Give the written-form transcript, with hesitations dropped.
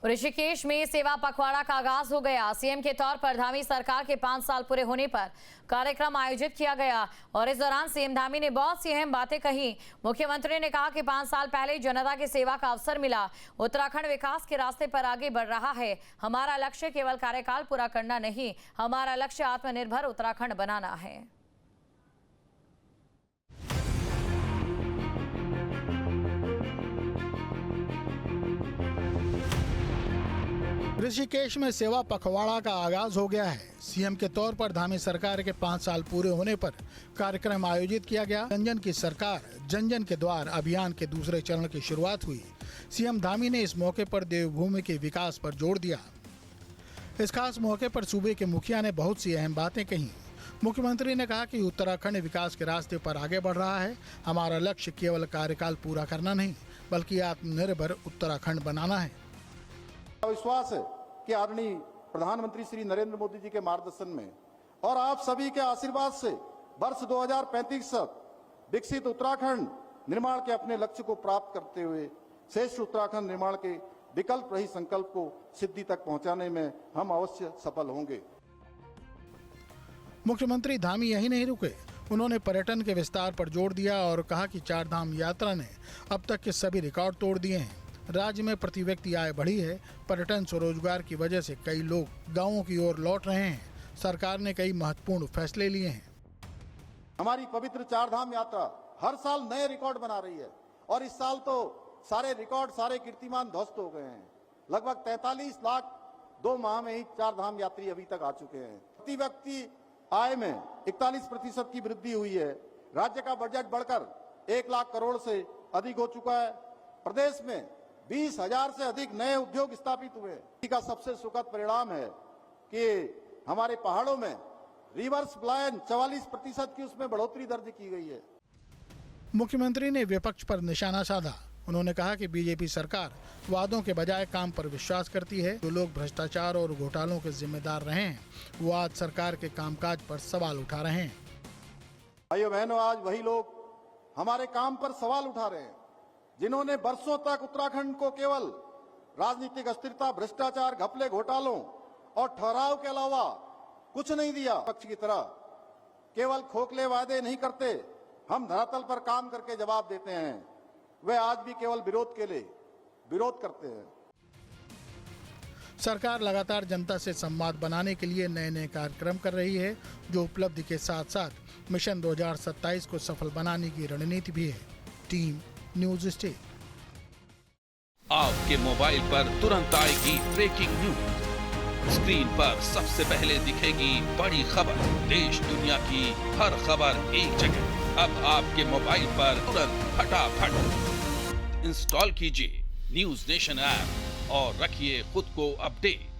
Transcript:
ऋषिकेश में सेवा पखवाड़ा का आगाज हो गया। सीएम के तौर पर धामी सरकार के 5 साल पूरे होने पर कार्यक्रम आयोजित किया गया और इस दौरान सीएम धामी ने बहुत सी अहम बातें कही। मुख्यमंत्री ने कहा कि 5 साल पहले जनता की सेवा का अवसर मिला। उत्तराखंड विकास के रास्ते पर आगे बढ़ रहा है। हमारा लक्ष्य केवल कार्यकाल पूरा करना नहीं, हमारा लक्ष्य आत्मनिर्भर उत्तराखंड बनाना है। ऋषिकेश में सेवा पखवाड़ा का आगाज हो गया है। सीएम के तौर पर धामी सरकार के 5 साल पूरे होने पर कार्यक्रम आयोजित किया गया। जन जन की सरकार, जन जन के द्वार अभियान के दूसरे चरण की शुरुआत हुई। सीएम धामी ने इस मौके पर देवभूमि के विकास पर जोर दिया। इस खास मौके पर सूबे के मुखिया ने बहुत सी अहम बातें कही। मुख्यमंत्री ने कहा कि उत्तराखंड विकास के रास्ते पर आगे बढ़ रहा है। हमारा लक्ष्य केवल कार्यकाल पूरा करना नहीं, बल्कि आत्मनिर्भर उत्तराखंड बनाना है। विश्वास है कि आदरणीय प्रधानमंत्री श्री नरेंद्र मोदी जी के मार्गदर्शन में और आप सभी के आशीर्वाद से वर्ष 2035 तक विकसित उत्तराखंड निर्माण के अपने लक्ष्य को प्राप्त करते हुए श्रेष्ठ उत्तराखंड निर्माण के विकल्प रहित संकल्प को सिद्धि तक पहुंचाने में हम अवश्य सफल होंगे। मुख्यमंत्री धामी यही नहीं रुके। उन्होंने पर्यटन के विस्तार पर जोर दिया और कहा कि 4 धाम यात्रा ने अब तक के सभी रिकॉर्ड तोड़ दिए हैं। राज्य में प्रति व्यक्ति आय बढ़ी है। पर्यटन स्वरोजगार की वजह से कई लोग गांवों की ओर लौट रहे हैं। सरकार ने कई महत्वपूर्ण फैसले लिए हैं। हमारी पवित्र 4 धाम यात्रा हर साल नए रिकॉर्ड बना रही है और इस साल तो सारे रिकॉर्ड, सारे कीर्तिमान ध्वस्त हो गए हैं। लगभग 43 लाख 2 माह में ही 4 धाम यात्री अभी तक आ चुके हैं। प्रति व्यक्ति आय में 41% की वृद्धि हुई है। राज्य का बजट बढ़कर 1 लाख करोड़ से अधिक हो चुका है। प्रदेश में 20,000 से अधिक नए उद्योग स्थापित हुए। इसका सबसे सुखद परिणाम है कि हमारे पहाड़ों में रिवर्स पलायन 44% की उसमें बढ़ोतरी दर्ज की गई है। मुख्यमंत्री ने विपक्ष पर निशाना साधा। उन्होंने कहा कि बीजेपी सरकार वादों के बजाय काम पर विश्वास करती है। जो लोग भ्रष्टाचार और घोटालों के जिम्मेदार रहे हैं, वो आज सरकार के कामकाज पर सवाल उठा रहे हैं। भाइयों बहनों, आज वही लोग हमारे काम पर सवाल उठा रहे हैं जिन्होंने वर्षों तक उत्तराखंड को केवल राजनीतिक अस्थिरता, भ्रष्टाचार, घपले, घोटालों और ठहराव के अलावा कुछ नहीं दिया। पक्ष की तरह केवल खोखले वादे नहीं करते, हम धरातल पर काम करके जवाब देते हैं। वे आज भी केवल विरोध के लिए विरोध करते हैं। सरकार लगातार जनता से संवाद बनाने के लिए नए नए कार्यक्रम कर रही है, जो उपलब्धि के साथ साथ मिशन 2027 को सफल बनाने की रणनीति भी है। Team news state. आपके मोबाइल पर तुरंत आएगी ब्रेकिंग न्यूज। स्क्रीन पर सबसे पहले दिखेगी बड़ी खबर। देश दुनिया की हर खबर एक जगह। अब आपके मोबाइल पर तुरंत फटाफट इंस्टॉल कीजिए न्यूज नेशन ऐप और रखिए खुद को अपडेट।